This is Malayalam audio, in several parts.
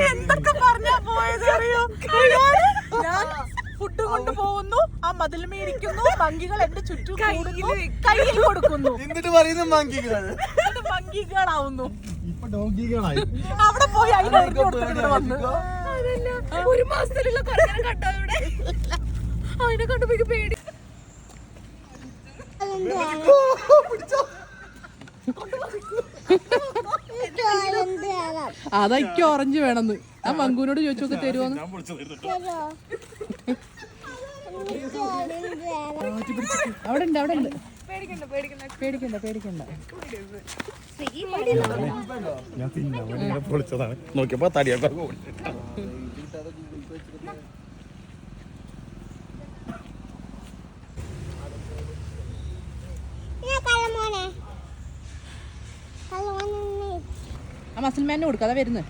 എന്തൊക്കെ പറഞ്ഞാ പോയത് അറിയോ? ഞാൻ ഫുഡ് കൊണ്ടുപോകുന്നു, ആ മതിലുമേരിക്കുന്നു, മങ്കികൾ എന്റെ ചുറ്റും കൂടുന്നു, കയ്യിൽ കൊടുക്കുന്നു, എന്നിട്ട് പറയുന്നു മങ്കികളാവുന്നു. അവിടെ പോയി അതിനെ വന്ന് ഒരു മാസത്തിലുള്ള കണ്ടോ ഇവിടെ അതിനെ കണ്ടുപോയി പേടി. അതൊക്കെ ഓറഞ്ച് വേണമെന്ന് ആ മങ്കൂനോട് ചോദിച്ചൊക്കെ തരുമോന്ന്. അവിടെ ഉണ്ട് അവിടെ ഉണ്ട്, പേടിക്കണ്ട പേടിക്കണ്ട. നോക്കിയപ്പോ തടിയൊക്കെ ആ മസിൽമാനെ കൊടുക്ക, അതാ വരുന്നത്.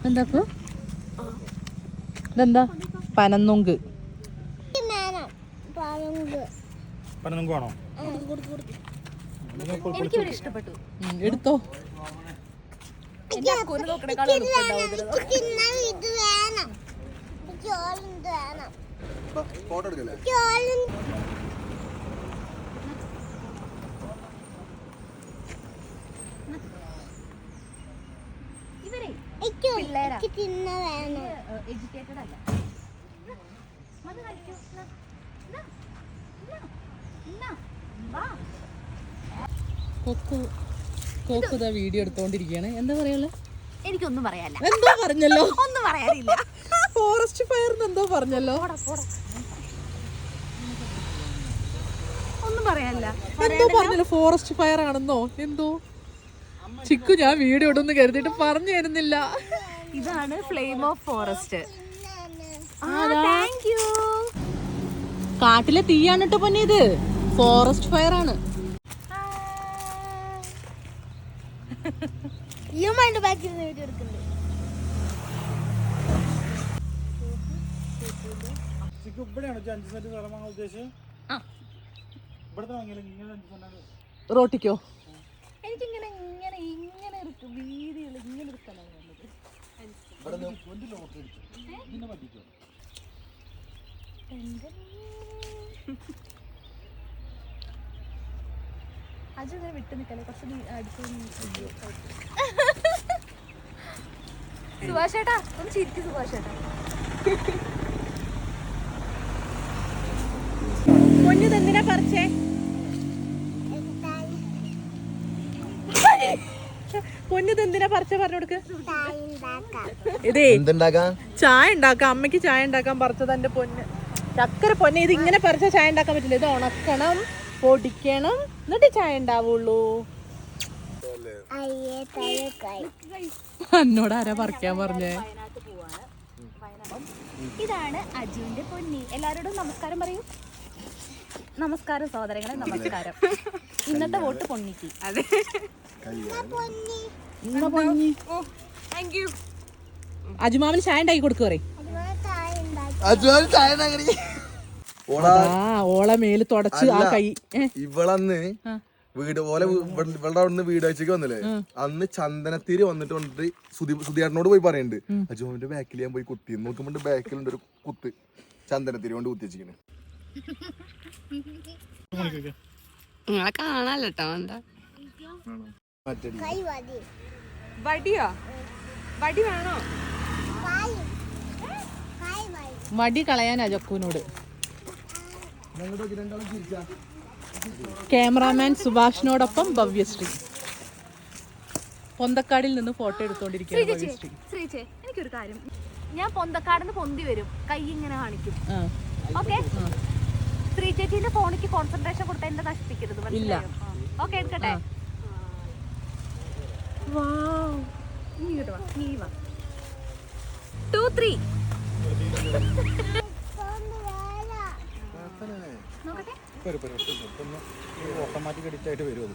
എന്താക്കോ ഇതെന്താ? പനന്നൊങ്ക്. പനന്നൊങ്കാണോ? എനിക്കിവിടെ ഇഷ്ടപ്പെട്ടു. എടുത്തോ. ഫോട്ടോ എടുക്കല്ലേ? എഡ്യൂക്കേറ്റഡ് അല്ല. കോക്കുതാ വീഡിയോ എടുത്തോണ്ടിരിക്കുകയാണ്. എന്താ പറയാ? എനിക്കൊന്നും പറയാല്ല. എന്തോ പറഞ്ഞല്ലോ, ഒന്നും പറയാനില്ല. ഫോറസ്റ്റ് ഫയറിന് എന്തോ പറഞ്ഞല്ലോ. ഒന്നും പറയാനില്ല. എന്തോ പറഞ്ഞല്ലോ, ഫോറസ്റ്റ് ഫയർ ആണെന്നോ എന്തോ. ചിക്കു ഞാൻ വീഡിയോ ഇടുന്ന് കരുതിയിട്ട് പറഞ്ഞു തരുന്നില്ല. ഇതാണ് ഫ്ലെയിം ഓഫ് ഫോറസ്റ്റ്. കാട്ടിലെ തീയാണ് കേട്ടോ പൊന്നെ, ഇത് ഫോറസ്റ്റ് ഫയർ ആണ്. റോട്ടിക്കോ? എനിക്കിങ്ങനെ ഇങ്ങനെ ഇങ്ങനെ വീതിയുള്ള ഇങ്ങനെ ഒരു സ്ഥലമാണ് വേണ്ടത്. അജു ഇങ്ങനെ വിട്ടു നിൽക്കല്ലേ, കുറച്ച് അടുത്ത്. സുഭാഷ് ചേട്ടാ ഒന്ന് ചിരിക്കും. സുഭാഷ് ചേട്ടാ പൊന്നിതെന്തിനാ പറിച്ചേ? പൊന്നിതെന്തിനാ പറിച്ച പറഞ്ഞു കൊടുക്ക്. ഇതേ ചായ ഉണ്ടാക്കാം, അമ്മയ്ക്ക് ചായ ഉണ്ടാക്കാൻ പറിച്ചത് എന്റെ പൊന്ന്. ചക്കര പൊന്നെ, ഇത് ഇങ്ങനെ പറിച്ച ചായ ഉണ്ടാക്കാൻ പറ്റില്ല. ഇത് ഉണക്കണം, പൊടിക്കണം, എന്നിട്ട് ചായ ഉണ്ടാവുള്ളൂ. എന്നോട് ആരാ പറിക്കാൻ പറഞ്ഞേ? ഇതാണ് അജുവിന്റെ പൊന്നി. എല്ലാവരോടും നമസ്കാരം പറയൂ. നമസ്കാരം സഹോദരങ്ങളെ, നമസ്കാരം. ഇന്നത്തെ വോട്ട് പൊന്നിക്ക്. അതെ, അജുമാവിന് ചായ ഉണ്ടാക്കി കൊടുക്കുവറേ. ഓളെ മേല് തുടച്ച് ആ കൈ. ഇവളന്ന് വീട് പോലെ ഇവളുടെ അവിടുന്ന് വീട് വെച്ചേക്ക് വന്നില്ലേ, അന്ന് ചന്ദനത്തിരി വന്നിട്ട് സുധിയേട്ടനോട് പോയി പറയുന്നുണ്ട്, അജുമാവിന്റെ ബാക്കിൽ ഞാൻ പോയി കുത്തി നോക്കുമ്പോ ബാക്കിലുണ്ട് ഒരു കുത്ത് ചന്ദനത്തിരി കൊണ്ട് കുത്തി വെച്ചിരിക്കണേ. നിങ്ങളെ കാണാല്ലോ. എന്താ വടിയോ? വടി വേണോ? വടി കളയാനാ ജക്കുവിനോട്. ക്യാമറാമാൻ സുഭാഷിനോടൊപ്പം ഭവ്യശ്രീ പൊന്തക്കാടിൽ നിന്ന് ഫോട്ടോ എടുത്തോണ്ടിരിക്കുകയാണ്. ഭവ്യശ്രീ, ശ്രീചേ എനിക്കൊരു കാര്യം, ഞാൻ പൊന്തക്കാടിന്ന് പൊന്തി വരും, കൈ ഇങ്ങനെ കാണിക്കും. ഓക്കെ, ശ്രീ ചേച്ചിന്റെ ഫോണിക്ക് കോൺസെൻട്രേഷൻ കൊടുത്ത എന്റെ നശിപ്പിക്കരുത്. ഓക്കെ, എടുക്കട്ടെ. നീ ഇങ്ങോട്ട് വാ, നീ വാ. 2 3 ഓട്ടോമാറ്റിക് എഡിറ്റ് ആയിട്ട് വരും.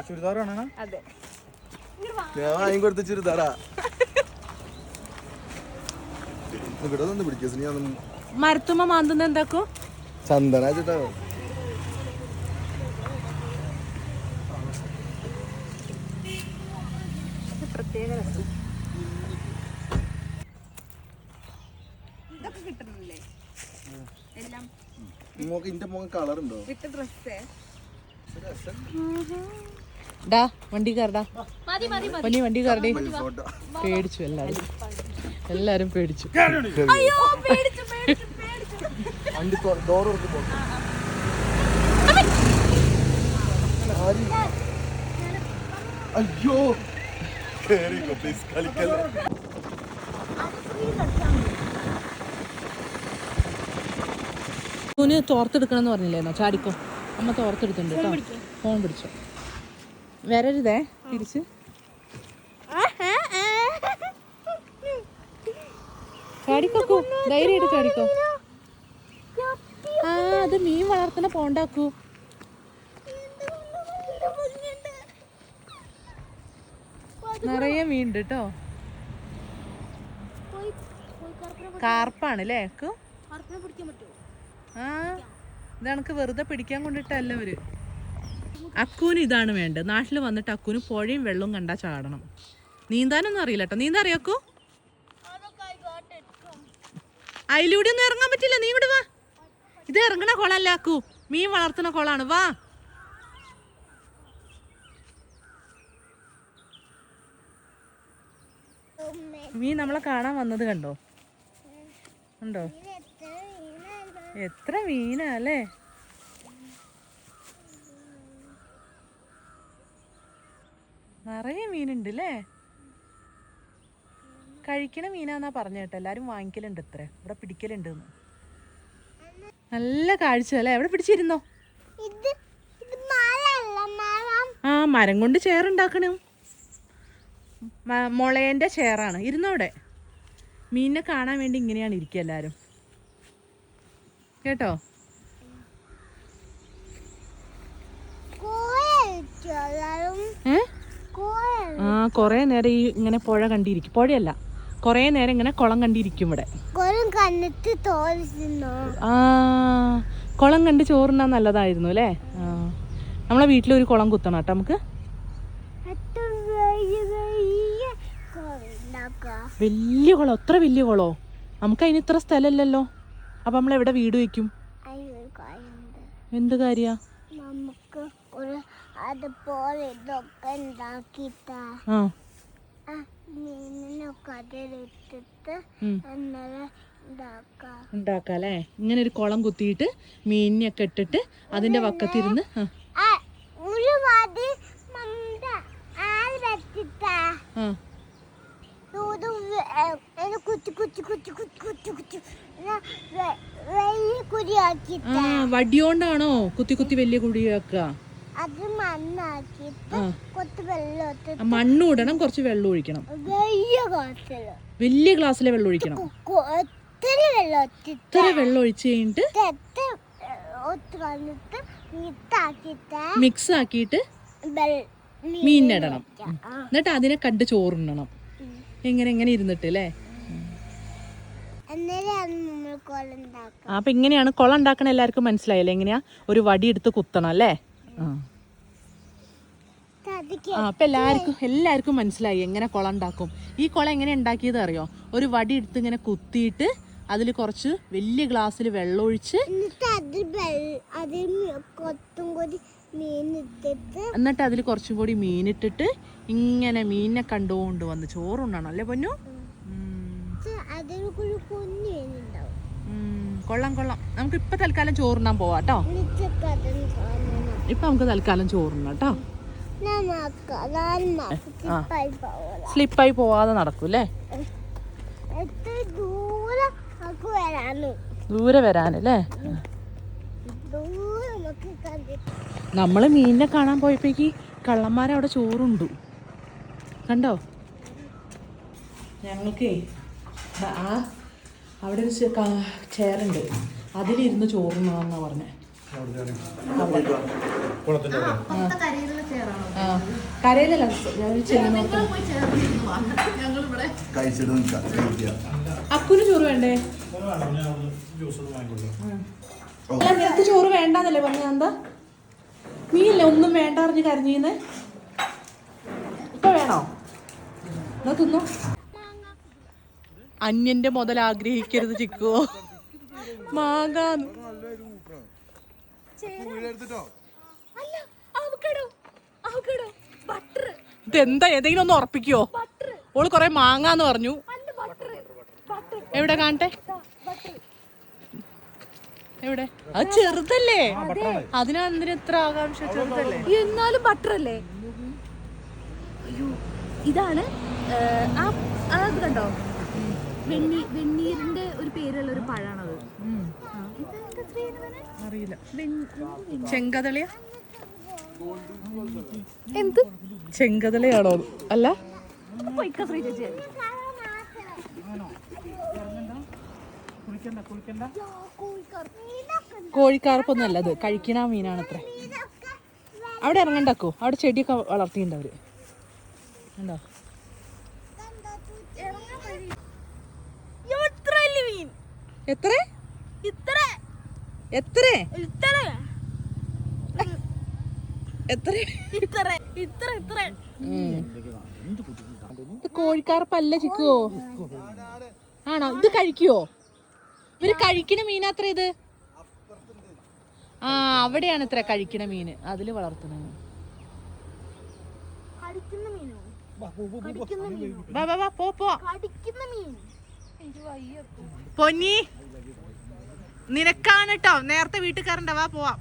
ചുരിദാറാണ്. അതെ, ഞാൻ വാങ്ങി കൊടുത്ത ചുരിദാറാ. ഇവിടെ ഒന്ന് പിടിക്കുക ഞാൻ മരത്തുമ്മ മാന്തുന്ന എന്താക്കോ? ചന്ദന ചേട്ടാ. പ്രത്യേക രസം. ഇതൊക്കെ കിട്ടുന്നില്ലേ എല്ലാം ഇന്റെ മോൻ കളർ ഉണ്ടോ? വിട്ട ഡ്രസ്സേ ഡാ വണ്ടി കയറടാ. മതി മതി മതി. പൊന്നി വണ്ടി കയറടി. പേടിച്ചു എല്ലാരും പേടിച്ചു. അയ്യോ പേടിച്ചു പേടിച്ചു പേടിച്ചു. വണ്ടി ഡോർ തുറക്കുമ്പോ അയ്യോ കളിക്കല്ലേ. കുന് തോർത്തെടുക്കണം പറഞ്ഞില്ലേന്നോ? ചാടിക്കോ, അമ്മ തോർത്തെടുത്തിട്ടുണ്ട് കേട്ടോ. ഫോൺ പിടിച്ചോ, വരരുതേ തിരിച്ച്. ചാടിക്കോക്കൂ, ധൈര്യമായിട്ട് ചാടിക്കോ. ആ അത് മീൻ വളർത്തണ പോണ്ടാക്കൂ. നിറയെ മീൻ ഉണ്ട് കേട്ടോ. കാർപ്പാണ് അല്ലേ അക്കു? ആ ഇത് കണക്ക് വെറുതെ പിടിക്കാൻ കൊണ്ടിട്ടല്ല അവര്. അക്കുവിന് ഇതാണ് വേണ്ടത്. നാട്ടിൽ വന്നിട്ട് അക്കുവിന് പുഴയും വെള്ളവും കണ്ടാ ചാടണം. നീന്താനൊന്നും അറിയില്ല കേട്ടോ. നീന്താ അറിയോ അക്കു? അതിലൂടെ ഒന്നും ഇറങ്ങാൻ പറ്റില്ല. നീ ഇവിടെ വാ. ഇത് ഇറങ്ങണ കുളമല്ല അക്കു, മീൻ വളർത്തുന്ന കുളമാണ്. വാ. മീൻ നമ്മളെ കാണാൻ വന്നത് കണ്ടോ? ഉണ്ടോ? എത്ര മീനാ അല്ലേ? നിറയെ മീനുണ്ട് അല്ലേ? കഴിക്കണ മീനാന്നാ പറഞ്ഞ കേട്ടോ. എല്ലാരും വാങ്ങിക്കലുണ്ട്. ഇത്ര ഇവിടെ പിടിക്കലുണ്ട്. നല്ല കാഴ്ച അല്ലേ? എവിടെ പിടിച്ചിരുന്നോ? ആ മരം കൊണ്ട് ചേറുണ്ടാക്കണു. മുളേന്റെ ചേറാണ്. ഇരുന്നോടെ. മീനിനെ കാണാൻ വേണ്ടി ഇങ്ങനെയാണ് ഇരിക്കുക എല്ലാരും കേട്ടോ. ആ കൊറേ നേരം ഈ ഇങ്ങനെ പുഴ കണ്ടിരിക്കും. പുഴയല്ല, കൊറേ നേരം ഇങ്ങനെ കുളം കണ്ടിരിക്കും ഇവിടെ. ആ കുളം കണ്ട് ചോറുണ്ണാൻ നല്ലതായിരുന്നു അല്ലേ? ആ നമ്മളെ വീട്ടിലൊരു കുളം കുത്തണം കേട്ടോ നമുക്ക്. വലിയ കുളം. എത്ര വലിയ കുളോ? നമുക്ക് അതിന് ഇത്ര സ്ഥലമില്ലല്ലോ. അപ്പൊ നമ്മൾ എവിടെ വീട് വെക്കും? എന്ത് കാര്യ? ഉണ്ടാക്കാല്ലേ? ഇങ്ങനെ ഒരു കുളം കുത്തിയിട്ട് മീനിനെയൊക്കെ ഇട്ടിട്ട് അതിന്റെ വക്കത്തിരുന്ന് വടിയോണ്ടാണോ കുത്തി കുത്തി വലിയ കുഴിയാക്കുക? മണ്ണ് ഇടണം, കുറച്ച് വെള്ളം ഒഴിക്കണം. വലിയ ഗ്ലാസ്സിലെ വെള്ളം ഒഴിക്കണം. ഇത്ര വെള്ളം ഒഴിച്ച് കഴിഞ്ഞിട്ട് മിക്സ് ആക്കിയിട്ട് മീനിടണം. എന്നിട്ട് അതിനെ കണ്ട് ചോറുണ്ണണം. എങ്ങനെ എങ്ങനെ ഇരുന്നിട്ട് അല്ലേ? അപ്പൊ ഇങ്ങനെയാണ് കുളം ഉണ്ടാക്കണ. എല്ലാവർക്കും മനസ്സിലായല്ലേ? എങ്ങനെയാ? ഒരു വടി എടുത്ത് കുത്തണം അല്ലേ? അപ്പൊ എല്ലാവർക്കും മനസ്സിലായി എങ്ങനെ കുളം ഉണ്ടാക്കും. ഈ കുളം എങ്ങനെ ഉണ്ടാക്കിയത് അറിയോ? ഒരു വടി എടുത്ത് ഇങ്ങനെ കുത്തിയിട്ട് അതിൽ കുറച്ച് വലിയ ഗ്ലാസ്സിൽ വെള്ളം ഒഴിച്ച് എന്നിട്ട് അതിൽ കുറച്ചും കൂടി മീനിട്ടിട്ട് ഇങ്ങനെ മീനിനെ കണ്ടുകൊണ്ട് വന്ന് ചോറുണ്ണണം അല്ലേ പൊന്നു? കൊള്ളാം കൊള്ളാം. നമുക്ക് ഇപ്പൊ തൽക്കാലം ചോറുണ്ണാൻ പോവാട്ടോ. ഇപ്പൊ നമുക്ക് തൽക്കാലം ചോറുണ്ണാം കേട്ടോ. സ്ലിപ്പായി പോവാതെ നടക്കൂല്ലേ? ദൂരെ വരാനല്ലേ? നമ്മള് മീനിനെ കാണാൻ പോയപ്പോഴേക്ക് കള്ളന്മാരവിടെ ചോറുണ്ടു കണ്ടോ? ഞങ്ങൾക്ക് അവിടെ ഒരു ചെയറുണ്ട്, അതിലിരുന്ന് ചോറുന്നാന്നാ പറഞ്ഞേ. കരയിലല്ല, ഞാൻ അക്കുന് ചോറ് വേണ്ടേ? അല്ല നിനക്ക് ചോറ് വേണ്ടെന്നല്ലേ പറഞ്ഞ? എന്താ നീയല്ലേ ഒന്നും വേണ്ട അറിഞ്ഞ് കരഞ്ഞീന്ന്? ഇപ്പൊ വേണോ? എന്നാ തിന്നോ. അന്യന്റെ മുതൽ ആഗ്രഹിക്കരുത് ചിക്കുവോ. മാങ്ങാന്ന് ഇതെന്താ? ഏതെങ്കിലും ഒന്ന് ഉറപ്പിക്കോ? ഓള് കൊറേ മാങ്ങാന്ന് പറഞ്ഞു. എവിടെ കാണട്ടെ? എവിടെ? അത് ചെറുതല്ലേ, അതിനെന്തിന് ഇത്ര ആകാംക്ഷ? ചെറുതല്ലേ എന്നാലും ബട്ടർ അല്ലേ? അയ്യോ ഇതാണ് അത് കണ്ടോ, വെണ്ണീരിന്റെ ഒരു പേരുള്ള ഒരു പഴാണത്. അറിയില്ല. ചെങ്കതളിയാ? എന്ത് ചെങ്കതളിയാണോ? അല്ല കോഴിക്കാർപ്പൊന്നും അല്ല, അത് കഴിക്കണ മീനാണ് അത്ര. അവിടെ ഇറങ്ങണ്ടാക്കോ, അവിടെ ചെടിയൊക്കെ വളർത്തിയിട്ടുണ്ടവര്. ഉണ്ടോ? എത്ര എത്ര എത്ര കോഴിക്കാർപ്പല്ല ചിക്കുവോ? ആണോ? ഇത് കഴിക്കുവോ? ഇവര് കഴിക്കണ മീനാത്ര ഇത്? ആ അവിടെയാണ് ഇത്ര കഴിക്കണ മീന്, അതില് വളർത്തണ. പൊന്നി നിനക്കാണ് കേട്ടോ, നേരത്തെ വീട്ടിൽ കയറണ്ട, വാ പോവാം.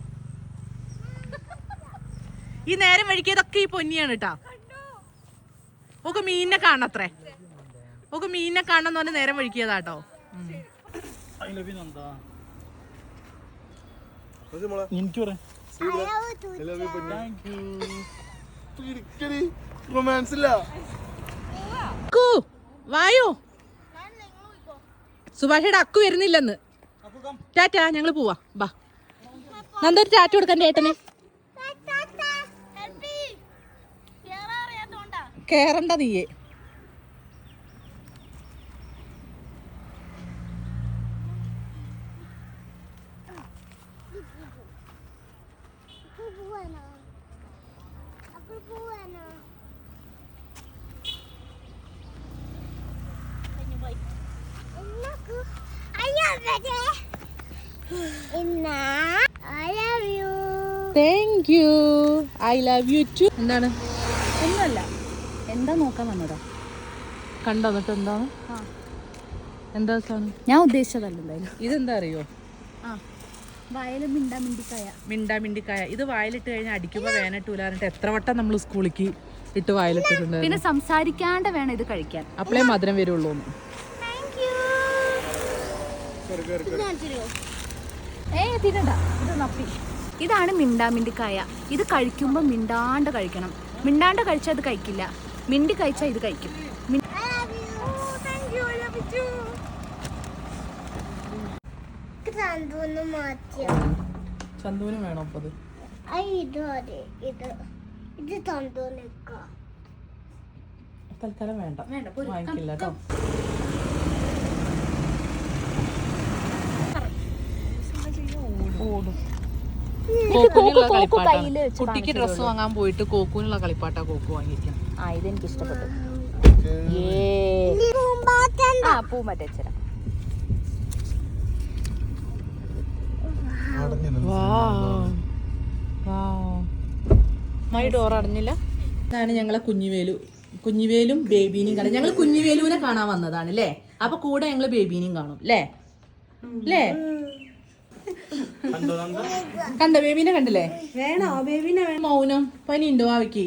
ഈ നേരം വഴിക്കിയതൊക്കെ ഈ പൊന്നിയാണ് കേട്ടോ. ഓക്ക് മീനിനെ കാണത്രേ, ഓക്ക് മീനിനെ കാണണമെന്ന് പറഞ്ഞ് നേരം വഴിക്കിയതാട്ടോ. വായോ സുഭാഷയുടെ അക്കു വരുന്നില്ലെന്ന്. ടാറ്റാ, ഞങ്ങള് പോവാ. ബാ നന്ദൊരു ടാറ്റ കൊടുക്കണ്ടേ ഏട്ടന്? കേറണ്ട നീയേ. Thank you, I love you too. എന്താണ്? ഒന്നുമല്ല, എന്താ നോക്കാൻ വന്നതാ. കണ്ടോ എന്നിട്ട് എന്താണ്? എന്താ സാധനം? ഞാൻ ഉദ്ദേശിച്ചതല്ല എന്തായാലും. ഇതെന്താ അറിയോ? വയലും മിണ്ടാമിണ്ടിക്കായ. ഇത് വായിലിട്ട് കഴിഞ്ഞാൽ അടിക്കുമ്പോ വേനട്ടൂലാറിട്ട് എത്ര വട്ടം നമ്മൾ സ്കൂളിലേക്ക് ഇട്ട് വായിലിട്ടിട്ടുണ്ട്. പിന്നെ സംസാരിക്കാണ്ട് വേണം ഇത് കഴിക്കാൻ, അപ്പളേ മധുരം വരുള്ളൂ. ഇതാണ് മിണ്ടാമിണ്ടിക്കായ. ഇത് കഴിക്കുമ്പോ മിണ്ടാണ്ട് കഴിക്കണം. മിണ്ടാണ്ട് കഴിച്ചാൽ ഇത് കഴിക്കില്ല, മിണ്ടി കഴിച്ചാൽ ഇത് കഴിക്കും. ചന്തുവിന് വേണോ അപ്പൊ? തൽക്കാലം വേണ്ട, വാങ്ങിക്കില്ല കേട്ടോ. ഓടും. കുട്ടിക്ക് ഡ്രസ്സ് വാങ്ങാൻ പോയിട്ട് കോക്കൂനുള്ള കളിപ്പാട്ടാ കോക്കു വാങ്ങിയിരിക്കാം. ഇതെനിക്ക് ഇഷ്ടപ്പെട്ടു. പൂ മറ്റേ മൈ ഡോർ അടഞ്ഞില്ല. ഇതാണ് ഞങ്ങളെ കുഞ്ഞിവേലും ബേബീനെയും കാണാൻ. ഞങ്ങൾ കുഞ്ഞിവേലുവിനെ കാണാൻ വന്നതാണ് അല്ലേ? അപ്പൊ കൂടെ ഞങ്ങള് ബേബീനെയും കാണും അല്ലേ? കണ്ട ബേബീനെ കണ്ടില്ലേ? വേണോ ബേബീനെ? മൗനം പനി ഉണ്ടോ ആവയ്ക്ക്?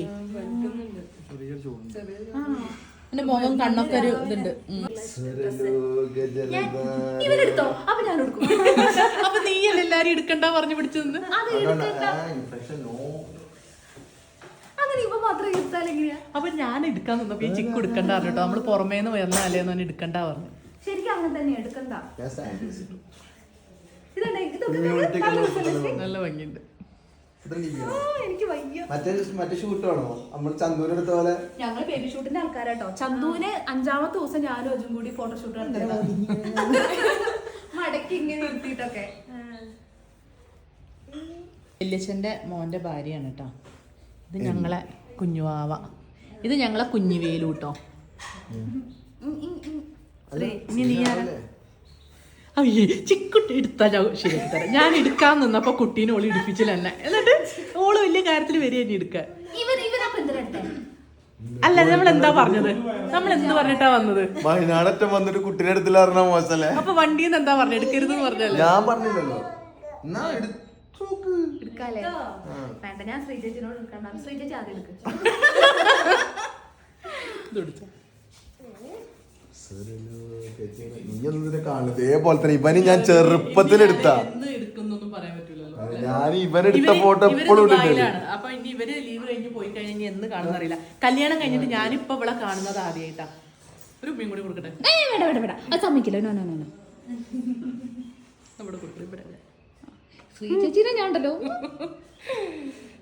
എന്റെ മുഖം കണ്ണൊക്കെ ഒരു ഇതുണ്ട്. അപ്പൊ നീയല്ലേ എല്ലാരും എടുക്കണ്ട പറഞ്ഞു പിടിച്ചു നിന്ന്? അപ്പൊ ഞാൻ എടുക്കാൻ നിന്നപ്പോ ഈ ചിക്കു എടുക്കണ്ട പറഞ്ഞിട്ടോ. നമ്മള് പുറമേന്ന് വന്നാലേന്ന് പറഞ്ഞ് എടുക്കണ്ട പറഞ്ഞു. ശരിക്കും അങ്ങനെ തന്നെ എടുക്കണ്ട. നല്ല ഭംഗിയുണ്ട്. എനിക്ക് വയ്യ. മറ്റേ ഷൂട്ടാണോ നമ്മൾ ചന്ദൂരിന്റെ അടുത്ത പോലെ? ഞങ്ങള് ബേബി ഷൂട്ടിന്റെ ആൾക്കാരാട്ടോ. ചന്തുവിന് 5ാമത്തെ ദിവസം ഞാനും അജും കൂടി ഫോട്ടോഷൂട്ട് മടക്കി ഇങ്ങനെ നിർത്തിയിട്ടൊക്കെ. വല്യച്ഛൻ്റെ മോൻ്റെ ഭാര്യയാണ് കേട്ടോ. ഇത് ഞങ്ങളെ കുഞ്ഞുവാവ, ഇത് ഞങ്ങളെ കുഞ്ഞുവേലു കേട്ടോ. ഇനി നീ അയ്യേ ചിക്കുട്ടി എടുത്താൽ ശരിയാക്കി തരാം. ഞാൻ എടുക്കാൻ നിന്നപ്പോ കുട്ടീനെ ഓള് ഇടിപ്പിച്ചില്ല എന്നെ. എന്നിട്ട് ഓള് വലിയ കാര്യത്തിൽ വരിക ഇനി എടുക്കാൻ. അല്ല നമ്മൾ എന്താ പറഞ്ഞത്? നമ്മൾ എന്ത് പറഞ്ഞിട്ടാ വന്നത്? വയനാടറ്റം വന്നിട്ട് കുട്ടീനെ എടുത്തില്ല പറഞ്ഞ മോശല്ലേ? അപ്പൊ വണ്ടിന്ന് എന്താ പറഞ്ഞു? എടുക്കരുത് പറഞ്ഞല്ലേ? ഞാൻ പറഞ്ഞില്ലല്ലോ. എടുക്കാല്ലേ? വേണ്ട, ഞാൻ ശ്രീജേച്ചിനോട് എടുക്കണ്ട. ശ്രീജേച്ചി ആദ്യം എടുക്കും. ഇതേപോലെ തന്നെ ഇവന് ഞാൻ ചെറുപ്പത്തിലെടുത്താ. ഞാൻ ഇവനെടുത്ത ഫോട്ടോ എപ്പോഴും ഇട്ടിട്ടുണ്ട്. അപ്പൊ ഇനി ഇവര് ലീവ് കഴിഞ്ഞ് പോയി കഴിഞ്ഞാൽ എന്ന് കാണുന്നറിയില്ല. കല്യാണം കഴിഞ്ഞിട്ട് ഞാനിപ്പോ ഇവിടെ കാണുന്നത് ആദ്യമായിട്ടാ. ഒരു ഉമ്മയും കൂടി കൊടുക്കട്ടെ? അത് സമ്മതിക്കില്ല. നമ്മുടെ കൊടുക്കട്ടെ. ശ്രീജേച്ചിനെ ഞാൻ ഉണ്ടല്ലോ.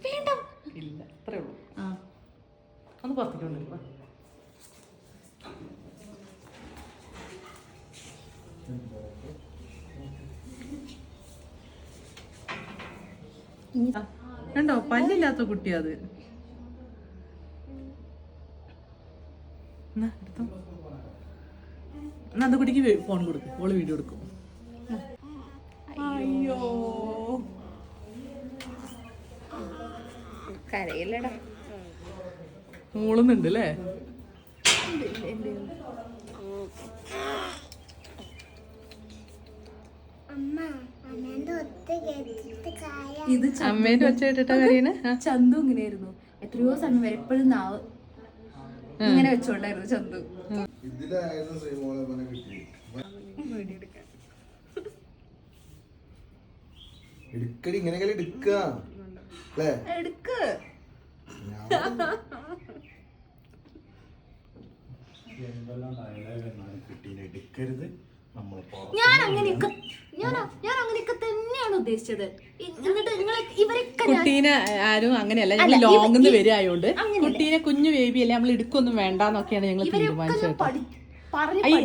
വേണ്ട, ഇല്ല, അത്രേ ഉള്ളൂ. ഒന്ന് പുറത്തേക്ക്. കണ്ടോ, പല്ലില്ലാത്ത കുട്ടിയാ അത്. അത് കുട്ടിക്ക് ഫോൺ കൊടുക്കും, ഓള് വീഡിയോ എടുക്കും. അയ്യോ കരയില്ലടാ. മൂളുന്നുണ്ട് അല്ലേ? ഇത് അമ്മേന്റെ ഒച്ച കേട്ടിട്ടാ കരയണേ? ചന്തു ഇങ്ങനെയായിരുന്നു എത്രയോ സമയം വരെ. എപ്പോഴും നാവ് ഇങ്ങനെ വെച്ചോണ്ടായിരുന്നു ചന്തു. എടുക്കടി, ഇങ്ങനെയൊക്കെ എടുക്ക എടുക്ക്. ഞാൻ അങ്ങനെയൊക്കെ തന്നെയാണ് ഉദ്ദേശിച്ചത്. എന്നിട്ട് ഇവരൊക്കെ കുട്ടീനെ ആരും അങ്ങനെയല്ല, ഞങ്ങൾ ലോങ്ങിന്ന് വരായോണ്ട് കുട്ടീനെ കുഞ്ഞു ബേബി അല്ലേ, നമ്മൾ എടുക്കൊന്നും വേണ്ടെന്നൊക്കെയാണ് ഞങ്ങൾ തീരുമാനിച്ചത്.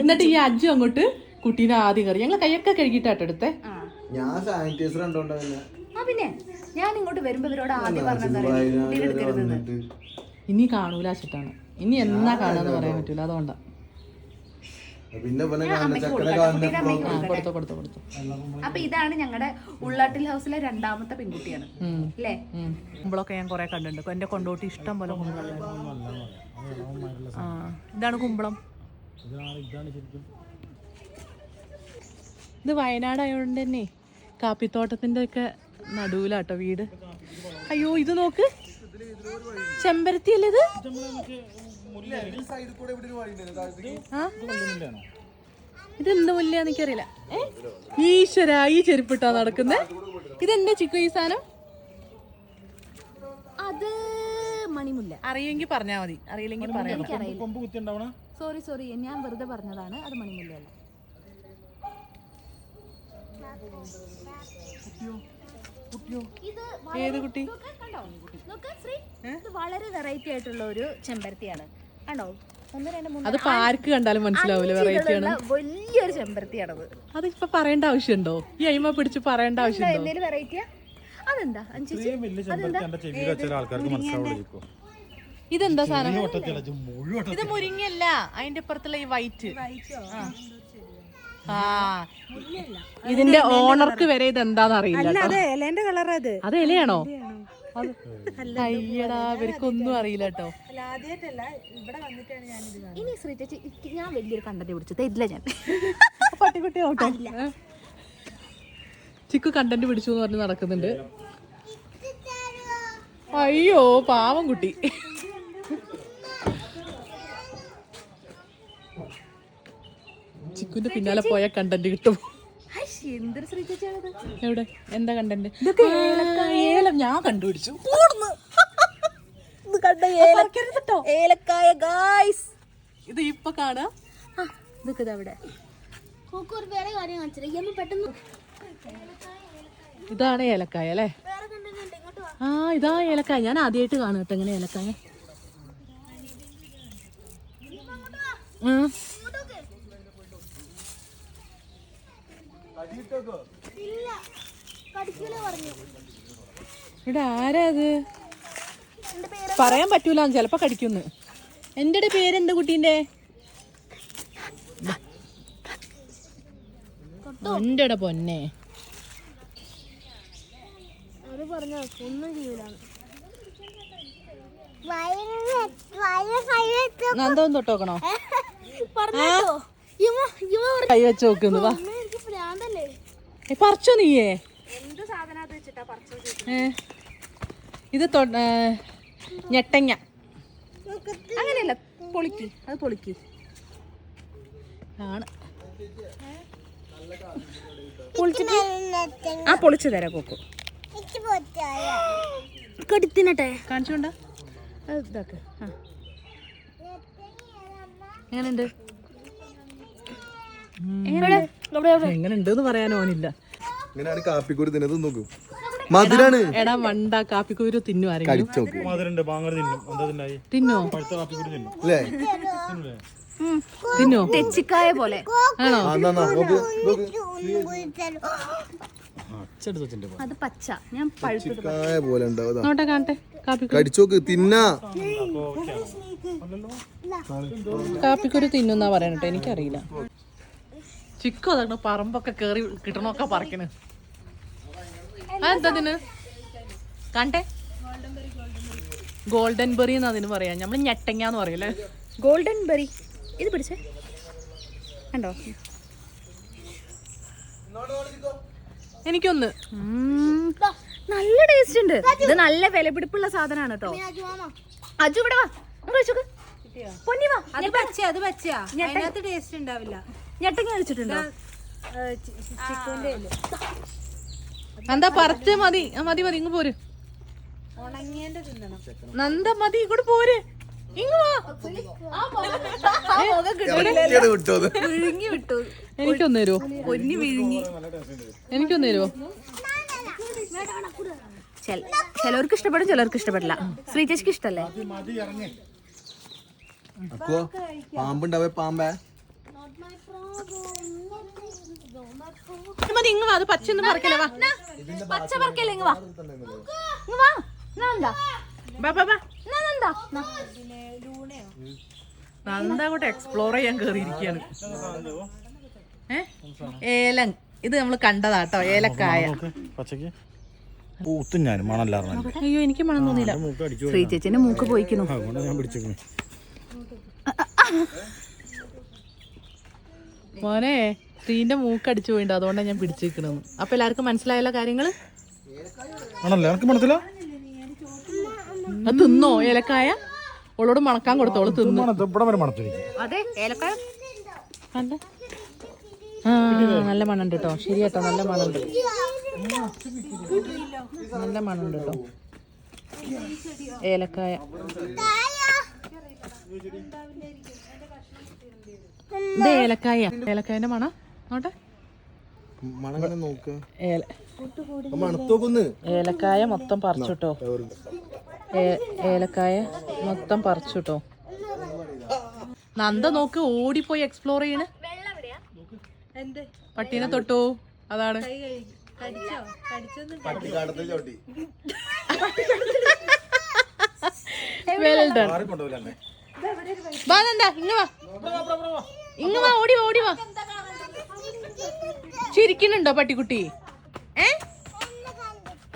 എന്നിട്ട് ഈ അജ്ജു അങ്ങോട്ട് കുട്ടീനെ ആദ്യം കയറി. ഞങ്ങൾ കൈയൊക്കെ കഴുകിട്ടാട്ടോ എടുത്തേ. ഞാൻ സാനിറ്റൈസർ പിന്നെ ഞാൻ ഇങ്ങോട്ട് വരുമ്പോ ഇവരോട് ആദ്യം പറഞ്ഞത് ഇനി കാണൂല വെച്ചിട്ടാണ്. ഇനി എന്നാ കാണാന്ന് പറയാൻ പറ്റൂല, അതുകൊണ്ടാ. അപ്പൊ ഇതാണ് ഞങ്ങളുടെ ഉള്ളാട്ടിൽ ഹൗസിലെ 2ാമത്തെ പെൺകുട്ടിയാണ് അല്ലേ? കുമ്പളൊക്കെ ഞാൻ കൊറേ കണ്ടിട്ടുണ്ട്. എന്റെ കൊണ്ടോട്ടി ഇഷ്ടം പോലെ കുമ്പളം. ഇതാണ് കുമ്പളം. ഇത് വയനാടായോണ്ട് തന്നെ കാപ്പിത്തോട്ടത്തിന്റെ ഒക്കെ നടുവിലാട്ടോ വീട്. അയ്യോ ഇത് നോക്ക്, ചെമ്പരത്തി അല്ലേ ഇത്? ഇതെന്ത് മുല്ലാന്ന് എനിക്കറിയില്ല. ഈശ്വര, ഈ ചെരുപ്പിട്ടാ നടക്കുന്നേ. ഇതെന്താ ചിക്കു ഈ സാധനം? അത് മണിമുല്ല. അറിയെങ്കിൽ പറഞ്ഞാ മതി, അറിയില്ലെങ്കിൽ പറയാം. സോറി, ഞാൻ വെറുതെ പറഞ്ഞതാണ്. അത് മണിമുല്ലയല്ല. ഏത് കുട്ടി? ഇത് വളരെ വെറൈറ്റി ആയിട്ടുള്ള ഒരു ചെമ്പരത്തിയാണ്. കണ്ടോ? അത് പാർക്ക് കണ്ടാലും മനസ്സിലാവൂല വെറൈറ്റി ആണ്. വലിയൊരു ചെമ്പരത്തിയാണത്. അത് ഇപ്പൊ പറയേണ്ട ആവശ്യമുണ്ടോ? ഈ അയിമ പിടിച്ച് പറയേണ്ട ആവശ്യമുണ്ടോ? എന്തെങ്കിലും വെറൈറ്റിയാ? അതെന്താ ഇതെന്താ സാധനം? ഇത് മുരിങ്ങല്ല, അതിന്റെ ഇപ്പുറത്തുള്ള ഈ വൈറ്റ്. ഇതിന്റെ ഓണർക്ക് വരെ ഇത് എന്താന്ന് അറിയില്ല. അത് ഇലയാണോ? അയ്യടാ, ഇവർക്കൊന്നും അറിയില്ല കേട്ടോ. ഇനി ശ്രീചേച്ചി, ഞാൻ വലിയൊരു കണ്ടന്റ് പിടിച്ചു തരില്ല. ഞാൻ പട്ടിക്കുട്ടി ഓട്ടോ ചിക്കു കണ്ടന്റ് പിടിച്ചു എന്ന് പറഞ്ഞ് നടക്കുന്നുണ്ട്. അയ്യോ പാവം കുട്ടി. ചിക്കുന്റെ പിന്നാലെ പോയ കണ്ടന്റ് കിട്ടും. എവിടെ എന്താ കണ്ടന്റ്? ഏലം ഞാൻ കണ്ടുപിടിച്ചു. ഏലക്കായ ഗായ്സ്, ഇത് ഇപ്പൊ കാണാ. പെട്ടെന്ന് ഇതാണ് ഏലക്കായ അല്ലേ? ആ ഇതാ ഏലക്കായ. ഞാൻ ആദ്യമായിട്ട് കാണും കേട്ടോ ഇങ്ങനെ ഏലക്കായ. ഇവിടെ ആരാ അത്? പറയാൻ പറ്റൂല, ചിലപ്പോ കടിക്കുന്നു. എന്റെ പേരെന്ത് കുട്ടീന്റെ? എന്റെ പൊന്നെ. നന്ദം തൊട്ടോക്കണോ? കൈ വെച്ച് നോക്കുന്നു. വാ പറിച്ചോ നീയേ? ഇത് ഞെട്ടങ്ങ. അങ്ങനെയല്ല, പൊളിക്ക്. അത് പൊളിക്ക് ആണ്. ആ പൊളിച്ചു തരാം കൊക്കു. കടിത്തിനട്ടെ കാണിച്ചോണ്ട. ഇതാക്ക്. എങ്ങനെയുണ്ട്? എങ്ങനെയുണ്ട് പറയാനോ ഓനില്ല. ഇങ്ങനെയാണ് കാപ്പിക്കുരു തിന്നത്. നോക്കൂ, മധുരാണ്. എടാ വണ്ട കാപ്പിക്കുരു തിന്നു ആരെങ്കിലും? തിന്നോ? തിന്നോ? തെച്ചിക്കായ പോലെ ആണോ? അത് പച്ച. ഞാൻ തെച്ചിക്കായ പോലെ ഉണ്ടാവും. നോട്ടെ കാണട്ടെ. കടിച്ചോക്ക്, തിന്നാ. കാപ്പിക്കുരു തിന്നുന്നാ പറയണട്ടോ, എനിക്കറിയില്ല. ചിക്കോ അതാണ് പറമ്പൊക്കെ കേറി കിട്ടണൊക്കെ പറിക്കണ്. അതെന്താ തിന് കാണട്ടെ? ഗോൾഡൻ ബെറി എന്ന് അതിന് പറയാം. നമ്മള് ഞെട്ടങ്ങാന്ന് പറയല്ലേ. Golden berry. ഇത് പിടിച്ചേ കണ്ടോ? എനിക്കൊന്ന്. നല്ല ടേസ്റ്റ് ഉണ്ട്. ഇത് നല്ല വിലപിടിപ്പുള്ള സാധനമാണ് കേട്ടോ. അജു ഇവിടെ വാ, കഴിച്ചോക്ക്. പൊന്നി വാ. അത് പച്ചയാ. അതിനകത്ത് ടേസ്റ്റ് ഉണ്ടാവില്ല. ഞെട്ടങ്ങ കഴിച്ചിട്ടുണ്ടോ? എന്താ പറിച്ച് മതി. മതി മതി, ഇങ്ങ് പോര്. ഉണങ്ങിയന്റെ തിന്നണം. നന്ദ മതി, ഇങ്ങോട്ട് പോര്. ഇങ്ങ് വാ. വിഴുങ്ങി വിട്ടു. എനിക്കൊന്ന് തരുമോ? പൊന്നി വിഴുങ്ങി. എനിക്കൊന്ന് തരുമോ? ചിലവർക്ക് ഇഷ്ടപ്പെടും, ചിലവർക്ക് ഇഷ്ടപ്പെടില്ല. ശ്രീചേച്ചിക്ക് ഇഷ്ടല്ലേ? പാമ്പുണ്ടാവേ, പാമ്പേ. മതി, ഇങ്ങ് വാ. അത് പച്ചയൊന്നും പറിക്കല്ലേ. വാ, പച്ച പറിക്കല്ലേ. ഇങ്ങ് വാ, ഇങ്ങ് വാ. നന്ദ അങ്ങോട്ട് എക്സ്പ്ലോർ ചെയ്യാൻ കേറിയിരിക്കാണ്. ഏലം. ഇത് നമ്മള് കണ്ടതാട്ടോ, ഏലക്കായ. അയ്യോ, എനിക്ക് മണം തോന്നിയില്ല. ശ്രീചേച്ചിന്റെ മൂക്ക് പോയിക്കുന്നു. മോനെ, ശ്രീന്റെ മൂക്ക് അടിച്ചു പോയിണ്ട്, അതുകൊണ്ടാണ് ഞാൻ പിടിച്ചിരിക്കണെന്ന്. അപ്പൊ എല്ലാവർക്കും മനസ്സിലായല്ലോ കാര്യങ്ങള്. അത് തിന്നോ ഏലക്കായ? ഓളോട് മണക്കാൻ കൊടുത്തോളൂ. തിന്നു. അതെ, ഏലക്കായ ആ നല്ല മണുണ്ട് കേട്ടോ. ശരി കേട്ടോ, നല്ല മണുണ്ട്. നല്ല മണുണ്ട് കേട്ടോ ഏലക്കായ. ഇത് ഏലക്കായ. ഏലക്കായന്റെ മണം നോട്ടെ. ഏലക്കായ മൊത്തം പറിച്ചുട്ടോ. ഏലക്കായ മൊത്തം പറിച്ചുട്ടോ. നന്ദ നോക്ക്, ഓടിപ്പോയി എക്സ്പ്ലോർ ചെയ്യണ്. പട്ടീനെ തൊട്ടു. അതാണ്. Well done. വാ നന്ദ, ഇങ്ങ് വാ. ഇങ്ങ് വാ, ഓടി വാ, ഓടി വാ. ചിരിക്കുന്നുണ്ടോ പട്ടിക്കുട്ടി?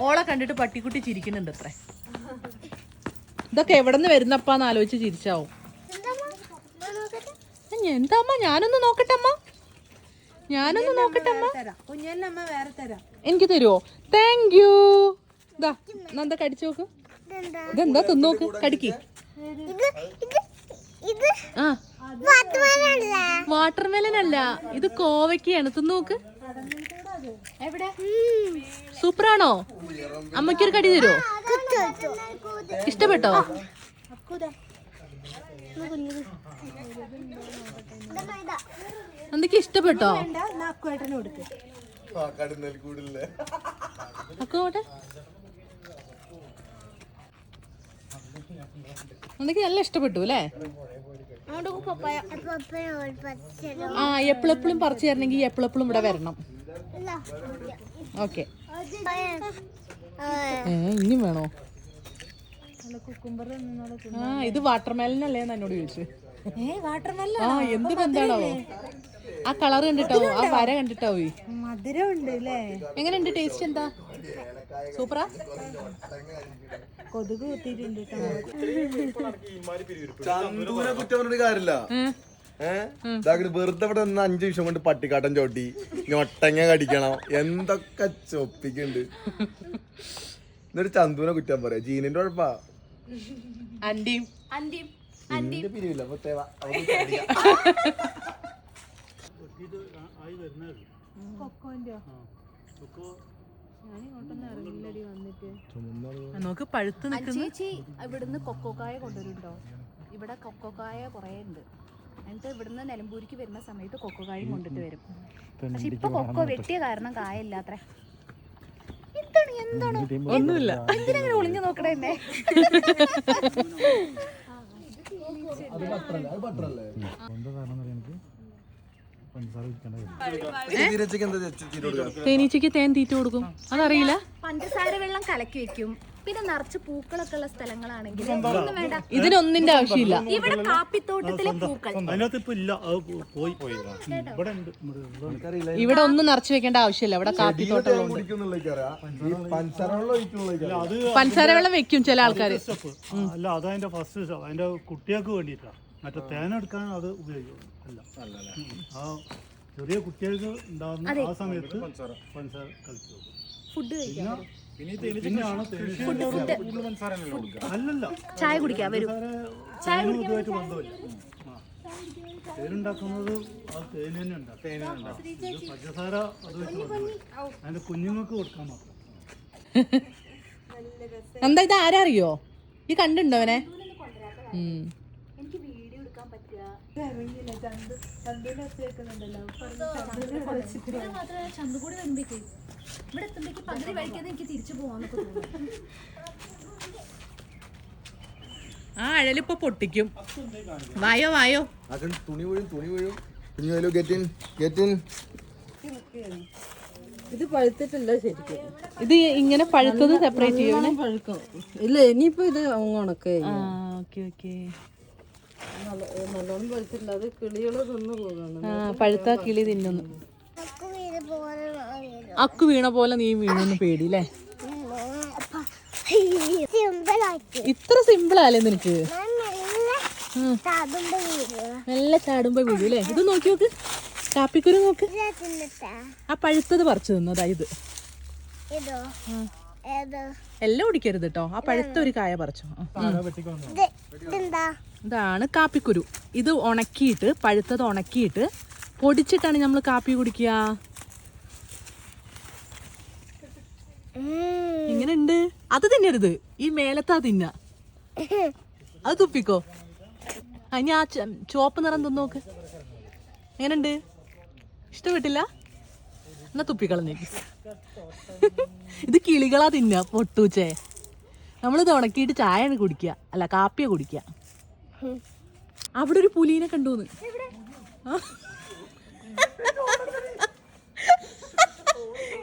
ഓളെ കണ്ടിട്ട് പട്ടിക്കുട്ടി ചിരിക്കുന്നുണ്ട് അത്രേ. ഇതൊക്കെ എവിടെ നിന്ന് വരുന്നപ്പാന്ന് ആലോചിച്ച് ചിരിച്ചാവും. എന്താ അമ്മ? ഞാനൊന്ന് നോക്കട്ടെ അമ്മ. ഞാനൊന്ന് നോക്കട്ടെ അമ്മ. എനിക്ക് തരുമോ? Thank you. ഇതാ നന്ദ കടിച്ചു നോക്ക്. ഇതെന്താ തിന്നോക്ക്, കടിക്ക്. ആ വാട്ടർമെലൻ അല്ല, ഇത് കോവയ്ക്കാണ്. തിന്നോക്ക്. സൂപ്പറാണോ? അമ്മയ്ക്കൊരു കടി തരുമോ? ഇഷ്ടപ്പെട്ടോ? എന്തൊക്കെ ഇഷ്ടപ്പെട്ടോ? അക്കോട്ടെ. എനിക്ക് നല്ല ഇഷ്ടപ്പെട്ടു അല്ലേ? ആ എപ്പോഴെപ്പോഴും പറിച്ചു തരണമെങ്കിൽ എപ്പോഴെപ്പോഴും ഇവിടെ വരണം. ഓക്കെ, ഇനിയും വേണോ? ആ ഇത് വാട്ടർമെലനല്ലേ എന്നോട് ചോദിച്ചു. ആ എന്ത് ബന്ധാണാവോ? ആ കളർ കണ്ടിട്ടാവോ? ആ വര കണ്ടിട്ടാവോ? മധുരം ഉണ്ട് അല്ലേ? എങ്ങനെയുണ്ട്? ടേസ്റ്റ് എന്താ? സൂപ്പറാ? കൊതുക് കുത്തിയിട്ടുണ്ട്. ചന്ദൂനെ കുറ്റം പറഞ്ഞിട്ട് കാര്യമില്ല. വെറുതെ ഇവിടെ നിന്ന് 5 നിമിഷം കൊണ്ട് പട്ടിക്കാട്ടം ചോട്ടി ഞൊട്ടങ്ങ കടിക്കണം, എന്തൊക്കെ ചൊപ്പിക്കുണ്ട്. എന്നിട്ട് ചന്ദൂനെ കുറ്റം പറയാ. ജീനിന്റെ കുഴപ്പാ. ആന്റിയും എന്റെ പിരിവില്ല. നോക്ക് പഴുത്ത് നിൽക്കുന്നു. ചേച്ചി ഇവിടുന്ന് കൊക്കോക്കായ കൊണ്ടുവരുന്നുണ്ടോ? ഇവിടെ കൊക്കോക്കായ കുറേ ഉണ്ട്. എന്നിട്ട് ഇവിടുന്ന് നിലമ്പൂരിക്ക് വരുന്ന സമയത്ത് കൊക്കോക്കായും കൊണ്ടിട്ട് വരും. പക്ഷെ ഇപ്പൊ കൊക്കോ വെട്ടിയ കാരണം കായ ഇല്ലാത്ര. എന്താണ് ഒന്നുമില്ല. എന്തിനങ്ങനെ ഒളിഞ്ഞു നോക്കണേ എന്നെ? തേനീച്ചയ്ക്ക് തേൻ തീറ്റ കൊടുക്കും, അതറിയില്ല. പഞ്ചസാര വെള്ളം കലക്കി വെക്കും. പിന്നെ നിറച്ച് പൂക്കളൊക്കെ ഉള്ള സ്ഥലങ്ങളാണെങ്കിൽ ഒന്നും വേണ്ട. ഇതിനൊന്നിന്റെ ആവശ്യമില്ല. ഇവിടെ കാപ്പിത്തോട്ടത്തിലെ പൂക്കൾ ഇവിടെ ഒന്നും നിറച്ചു വെക്കേണ്ട ആവശ്യമില്ല. ഇവിടെ കാപ്പിത്തോട്ടം പഞ്ചസാര വെള്ളം വെക്കും ചില ആൾക്കാര്. അല്ല, അതതിന്റെ ഫസ്റ്റ് സ്റ്റെപ്പ്. അതിന്റെ കുട്ടികൾക്ക് വേണ്ടിയിട്ടാ. മറ്റേ തേനെടുക്കാൻ അത് ഉപയോഗിക്കും. അല്ല, ആ ചെറിയ കുട്ടികൾക്ക് ഉണ്ടാകുന്ന ആ സമയത്ത് പഞ്ചസാര കളിച്ചു. ഫുഡ് കഴിക്കാം. അല്ലല്ല, ചായ കുടിക്കാം. വരും. ഇതുമായിട്ട് ബന്ധമില്ല. തേനുണ്ടാക്കുന്നത് ആ തേന് തന്നെ ഉണ്ടാക്കും. പഞ്ചസാര അത് വെച്ച് ബന്ധമില്ല. അതിന്റെ കുഞ്ഞുങ്ങൾക്ക് കൊടുക്കാൻ മാത്രം. എന്താ ഇത്? ആരറിയോ? ഈ കണ്ടുണ്ടോ അവനെ? എനിക്ക് വീഡിയോ എടുക്കാൻ പറ്റുക ചന്തുകൂടി വരുമ്പോഴേക്ക് ഇവിടെ എത്തുമ്പോഴേക്ക് പകുതി വഴിക്കാതെ എനിക്ക് തിരിച്ചു പോവാന്നൊക്കെ തോന്നുന്നു. ആ അഴലിപ്പോ പൊട്ടിക്കും. വായോ വായോ. തുണി വീഴും. Get in. ഇത് പഴുത്തിട്ടില്ല ശരിക്കും. ഇത് ഇങ്ങനെ പഴുത്തത് സെപ്പറേറ്റ് ചെയ്യണേ. പഴുക്കും ഇല്ല. ഇനിയിപ്പോ ഇത് ഉണക്കേ. നല്ലോണം പഴുത്തിട്ടില്ല. അത് കിളികള് തിന്നു പോകുന്നു. പഴുത്ത കിളി തിന്നുന്നു. അക്കു വീണ പോലെ നീ വീണെന്ന് പേടിയില്ലേ? ഇത്ര സിമ്പിളല്ലേ നിനക്ക്? നല്ല ചാടുമ്പോ വീഴും അല്ലേ? ഇത് നോക്കി നോക്ക്, കാപ്പിക്കുരു നോക്ക്. ആ പഴുത്തത് പറിച്ചു തിന്നതാ ഇത്. എല്ലാം കുടിക്കരുത് കേട്ടോ. ആ പഴുത്ത ഒരു കായ പറിച്ചു. ഇതാണ് കാപ്പിക്കുരു. ഇത് ഉണക്കിയിട്ട്, പഴുത്തത് ഉണക്കിയിട്ട് പൊടിച്ചിട്ടാണ് നമ്മൾ കാപ്പി കുടിക്കുക. ഇങ്ങനെ ഉണ്ട്. അത് തിന്നരുത്. ഈ മേലത്താ തിന്ന. അത് തുപ്പിക്കോ. ഇനി ആ ചുവപ്പ് നിറം തിന്നോക്ക്. എങ്ങനെയുണ്ട്? ഇഷ്ടപ്പെട്ടില്ല? എന്നാ തുപ്പിക്കളഞ്ഞേക്ക്. ഇത് കിളികളാ തിന്ന. പൊട്ടൂച്ചേ. നമ്മളിത് ഉണക്കിയിട്ട് ചായയാണ് കുടിക്കുക, അല്ല കാപ്പിയാ കുടിക്കുക. അവിടെ ഒരു പുലീനെ കണ്ടൂന്ന്.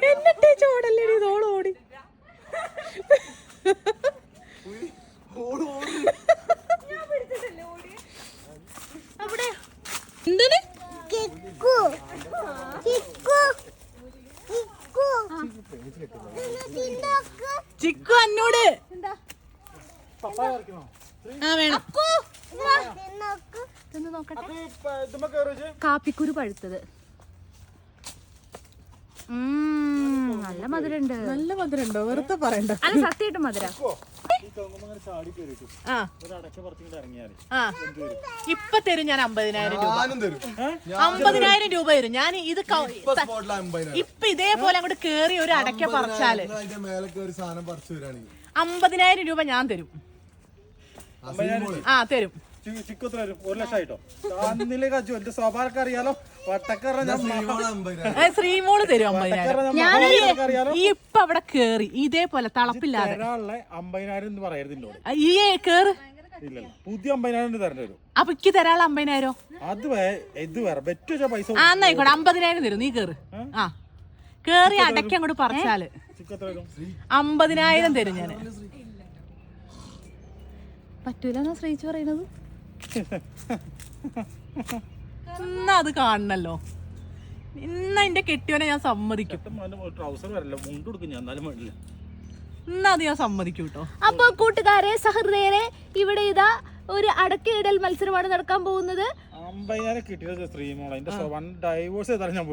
എന്നിട്ടേ ചോടല്ലേ ഇതോളോടി. എന്താണ്? ചിക്കു എന്നോട് ആ വേണം. കാപ്പിക്കുരു പഴുത്തത്. നല്ല മധുരണ്ട്. നല്ല മധുരണ്ടോ? വെറുതെ പറയണ്ട. അല്ല, സത്യമായിട്ടും മധുര. ഇപ്പൊ തരും ഞാൻ 50,000 രൂപ. 50,000 രൂപ തരും ഞാൻ. ഇത് ഇപ്പൊ ഇതേപോലെ അങ്ങോട്ട് കേറി ഒരു അടയ്ക്ക പറിച്ചാല് 50,000 രൂപ ഞാൻ തരും. ആ തരും. ചിക്കത്ര വരും 1 ലക്ഷം ആയിട്ടോ അന്നിലെ കച്ചു എന്റെ സ്വഭാവമൊക്കെ അറിയാലോ വട്ടക്കറ ഞാൻ ശ്രീമോള് തരും 50,000. ഈ ഇപ്പൊ അവിടെ കേറി ഇതേപോലെ തളപ്പില്ലാതെ 50,000 എന്ന് പറയരുത് ഈ കേറ്. ഇല്ലല്ലോ പുതിയ 50,000 തരേണ്ടി വരും. അപ്പൊ എനിക്ക് തരാനുള്ള 50,000 അത് ഇത് വേറെ വെച്ച പൈസ ആയിക്കോട്ടെ 50,000 തരും. നീ കേറ്. ആ കേറി അടക്കി അങ്ങോട്ട് പറിച്ചാല് 50,000 തരും ഞാന്. പറ്റൂലെന്നാ ശ്രമിച്ചു പറയണത്. എന്നാ അത് കാണണല്ലോ. ഇന്ന എന്റെ കെട്ടിയോനെ ഞാൻ സമ്മതിക്കും. ട്രൗസർ വരല്ലോ മുണ്ട് കൊടുക്കും ഞാൻ എന്നാലും വേണ്ടില്ല. എന്നാ അത് ഞാൻ സമ്മതിക്കും കേട്ടോ. അപ്പൊ കൂട്ടുകാരെ സഹൃദയരെ ഇവിടെ ഇതാ ഒരു അടക്കയിടൽ മത്സരമാണ് നടക്കാൻ പോകുന്നത്. 50,000 കിട്ടിയത് സ്ത്രീമോളെ എന്റെ ഡൈവോഴ്സ് ചെയ്താൽ ഞാൻ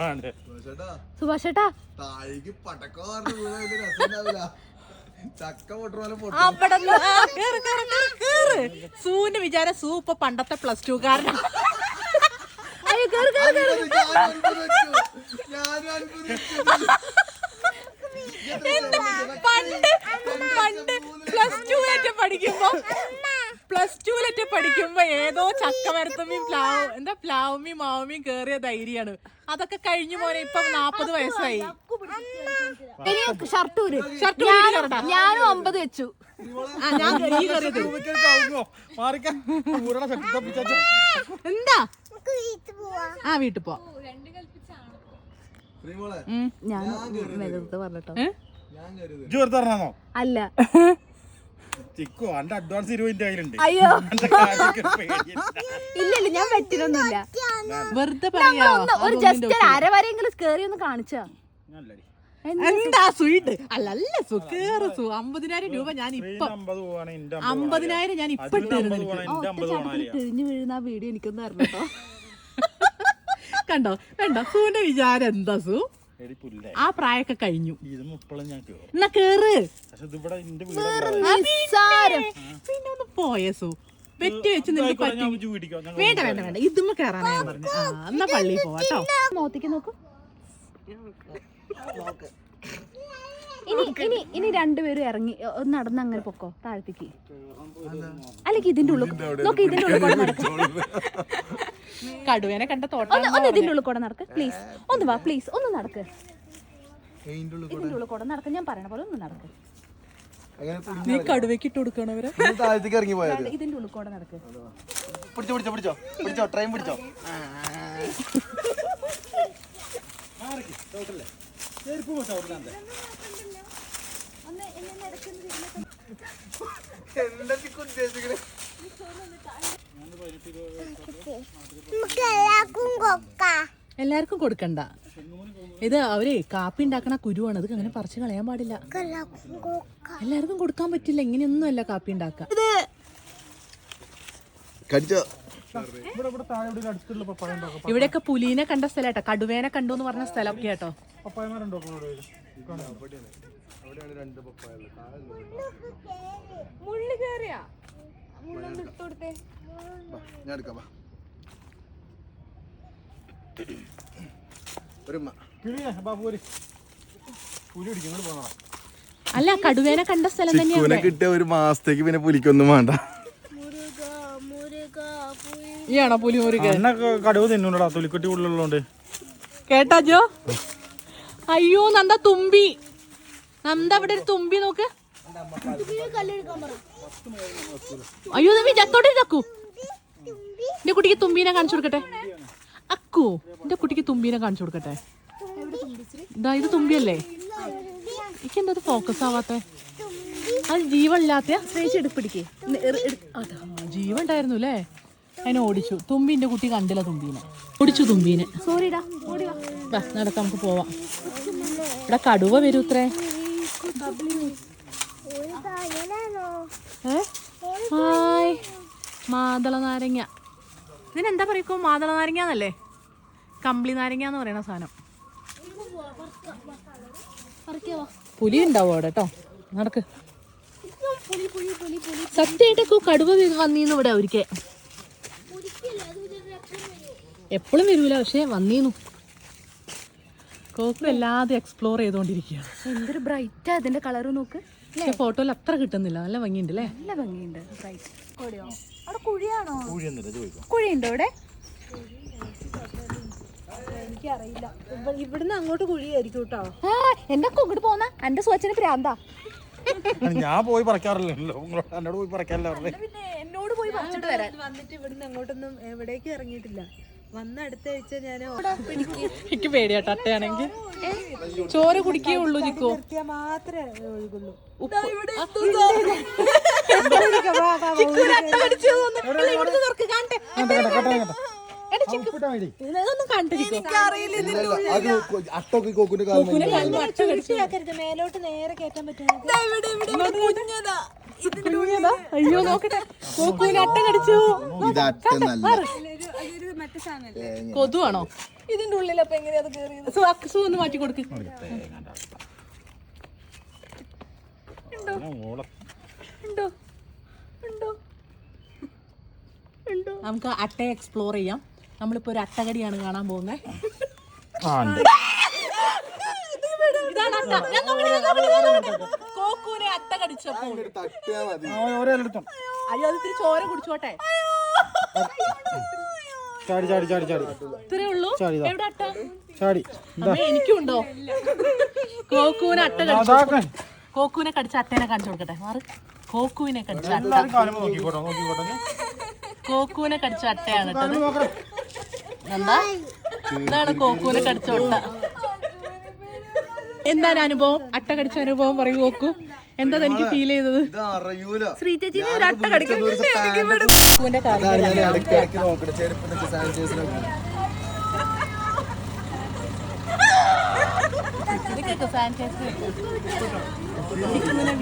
വേണ്ടേ സുഭാഷ് ചേട്ടാ സൂന്റെ വിചാരം സൂ ഇപ്പൊ പണ്ടത്തെ +2 കാരനാ. പണ്ട് +2 പഠിക്കുമ്പോ ഏതോ ചക്കമരത്തമ്മയും പ്ലാവുമ്മയും മാവുമ്മയും കേറിയ ധൈര്യാണ്. അതൊക്കെ കഴിഞ്ഞു മോനെ. ഇപ്പൊ 40 വയസ്സായി. ഞാനും 50 വെച്ചു. എന്താ വീട്ടിൽ പോ. അല്ല ചിക്കോ അന്റെ അഡ്വാൻസ് 20 കയ്യിലുണ്ട്. അയ്യോ ഇല്ല ഞാൻ പറ്റില്ലൊന്നുമില്ല. വെറുതെ ഒരു ജസ്റ്റ് അരവരെങ്കിലും കേറി ഒന്ന് കാണിച്ചാ എന്താ സ്വീറ്റ് അല്ലല്ല കേറ്. 50,000 രൂപ ഞാൻ ഇപ്പൊ 50,000 ഞാൻ ഇപ്പൊ തിരിഞ്ഞു വീഴുന്ന ആ വീഡിയോ എനിക്കൊന്നും അറിഞ്ഞോ. കണ്ടോ വേണ്ട സൂന്റെ വിചാരം എന്താ സൂ? ആ പ്രായൊക്കെ കഴിഞ്ഞു. എന്നാ കേറ്. പിന്നെ ഒന്ന് പോയ സൂ വെറ്റി വെച്ച് നിനക്ക് വേണ്ട വേണ്ട വേണ്ട ഇതുമ്മ കേറാനാ ഞാൻ പറഞ്ഞു. എന്നാ പള്ളിയിൽ പോവാട്ടോ. മോത്തേക്ക് നോക്കൂ. ഇനി രണ്ടുപേരും ഇറങ്ങി ഒന്ന് നടന്ന് അങ്ങനെ പൊക്കോ താഴത്തേക്ക്. അല്ലെങ്കിൽ ഇതിന്റെ ഉള്ളിൽ നോക്ക്. ഇതിന്റെ ഉള്ളിൽ കൂടെ നടക്കും. കടുവേനെ കണ്ട തോട്ടം ഒന്ന് ഇതിന്റെ ഉള്ളിൽ കൂടെ നടക്ക് പ്ലീസ്. ഒന്ന് വാ പ്ലീസ്. ഒന്ന് നടക്ക്. ഇതിന്റെ ഉള്ളിൽ കൂടെ നടക്ക്. ഞാൻ പറയണ പോലെ ഒന്ന് നടക്ക്. നീ കടുവയ്ക്ക് ഇട്ട് കൊടുക്കണവരെ താഴത്തേക്ക് ഇറങ്ങി പോയത്. ഇതിന്റെ ഉള്ളിൽ കൂടെ നടക്ക്. പിടിച്ചോ ട്രെയിൻ പിടിച്ചോ. എല്ലാവർക്കും കൊടുക്കണ്ട. ഇത് അവര് കാപ്പി ഉണ്ടാക്കണ കുരുവാണ്. അത് അങ്ങനെ പറിച്ച് കളയാൻ പാടില്ല. എല്ലാവർക്കും കൊടുക്കാൻ പറ്റില്ല. ഇങ്ങനെയൊന്നും അല്ല കാപ്പി ഉണ്ടാക്ക. ഇവിടെയൊക്കെ പുലീനെ കണ്ട സ്ഥലം കടുവേനെ കണ്ടു എന്ന് പറഞ്ഞ സ്ഥലമൊക്കെ കേട്ടോ. അല്ല കടുവേനെ കണ്ട സ്ഥലം തന്നെയാണ്. കിട്ടിയ 1 മാസത്തേക്ക് പിന്നെ പുലിക്കൊന്നും വേണ്ട. ഈയാണോ പുലി മുരുകൻ? കടുവ തിന്നൂടാ തൊലിക്കെട്ടി ഉള്ളിലുള്ളോണ്ട്. കേട്ടാ ജോ? അയ്യോ നന്ദ തുമ്പി. നന്ദ അവിടെ ഒരു തുമ്പി നോക്ക്. അയ്യോ ചത്തോട്ടെ ചക്കു. എന്റെ കുട്ടിക്ക് തുമ്പീനെ കാണിച്ചു കൊടുക്കട്ടെ. അക്കു എന്റെ കുട്ടിക്ക് തുമ്പീനെ കാണിച്ചു കൊടുക്കട്ടെ. ഇതാ ഇത് തുമ്പിയല്ലേ? എനിക്കെന്താ ഫോക്കസ് ആവാത്തെ? അത് ജീവനില്ലാത്ത പിടിക്കേ. ജീവൻ ഉണ്ടായിരുന്നു അല്ലേ? അതിനെ ഓടിച്ചു. തുമ്പിന്റെ കുട്ടി കണ്ടില്ല തുമ്പീനെ. ഓടിച്ചു തുമ്പീനെ. സോറിടാ നടക്കാം നമുക്ക് പോവാം. ഇവിടെ കടുവ വരൂത്രേ. ഹായ് മാതള നാരങ്ങ. ഇതിനെന്താ പറയും? മാതള നാരങ്ങ എന്നല്ലേ? കമ്പിളി നാരങ്ങ എന്ന് പറയുന്ന സാധനം. പുലി ഉണ്ടാവും അവിടെ കേട്ടോ. നടക്ക്. സത്യമായിട്ടൊക്കെ കടുവ വന്നീന്നു ഇവിടെ ഒരിക്കൽ. എപ്പോഴും വരൂല പക്ഷെ വന്നീന്നു. കോക്ക് എല്ലാതും എക്സ്പ്ലോർ ചെയ്തോണ്ടിരിക്കുകയാണ്. എന്തൊരു ബ്രൈറ്റാ ഇതിന്റെ കളറ് നോക്ക്. പക്ഷെ ഫോട്ടോയിൽ അത്ര കിട്ടുന്നില്ല, നല്ല ഭംഗിയുണ്ട് അല്ലേ? നല്ല ഭംഗിയുണ്ട്. റൈറ്റ്. എവിടെയോ? അവിടെ കുഴിയാണോ? കുഴിയുണ്ടോ ഇവിടെ? എനിക്കറിയില്ല. ഇവിടുന്ന് അങ്ങോട്ട് കുഴിയായിരിക്കും കേട്ടോ. എന്റെ ഇങ്ങോട്ട് പോന്ന എന്റെ സ്വച്ഛന് പ്രാന്താ. ഞാൻ പോയി പറിക്കാറില്ലല്ലോ, എന്നോട് പോയി പറിക്കാറില്ല. പിന്നെ എന്നോട് പോയി പറിച്ചിട്ട് വരാൻ. വന്നിട്ട് ഇവിടുന്ന് അങ്ങോട്ടൊന്നും എവിടേക്കും ഇറങ്ങിയിട്ടില്ല. വന്ന അടുത്ത ആഴ്ച ഞാൻ എനിക്ക് പേടിയാട്ടോ അട്ടയാണെങ്കിൽ. ചോര കുടിക്കേ ഉള്ളൂ ചിക്കോ. മാത്രമേ ഒഴുകുള്ളൂ. മേലോട്ട് നേരെ കേറ്റാൻ പറ്റും. അയ്യോ നോക്കട്ടെ, കോക്കൂന് അട്ട കടിച്ചു. കൊതുവാണോ ഇതിന്റെ ഉള്ളിൽ അപ്പൊ എങ്ങനെയാ അത് കേറിയത്? അക്സു ഒന്ന് മാറ്റി കൊടുക്ക്. നമുക്ക് അട്ടയെ എക്സ്പ്ലോർ ചെയ്യാം. നമ്മളിപ്പോ ഒരു അട്ടകടിയാണ് കാണാൻ പോകുന്നത്. ഇതാണ് അട്ട. കോക്കൂനെ അട്ട കടിച്ചപ്പോ അയ്യോ അത് ഇത്തിരി ചോര കുടിച്ചോട്ടെ. ഇത്രേ ഉള്ളൂ. എവിടെ അട്ട? അമ്മേ എനിക്കുണ്ടോ? കോക്കൂനെ അട്ട കടിച്ചു. കോക്കൂനെ കടിച്ച അട്ടേനെ കാണിച്ചു കൊടുക്കട്ടെ. മാറ്. കോക്കൂവിനെ കടിച്ച അട്ട. കോക്കൂനെ കടിച്ച അട്ടയാണ് കേട്ടത്. എന്താ ഇതാണ് കോക്കൂനെ കടിച്ച അട്ട. എന്താണ് അനുഭവം? അട്ട കടിച്ച അനുഭവം പറയൂ കോക്കു. എന്താ എനിക്ക് ഫീൽ ചെയ്തത്? ശ്രീ ചേച്ചി ഒരു അട്ട കടിക്കും. കോക്കൂന്റെ കാര്യം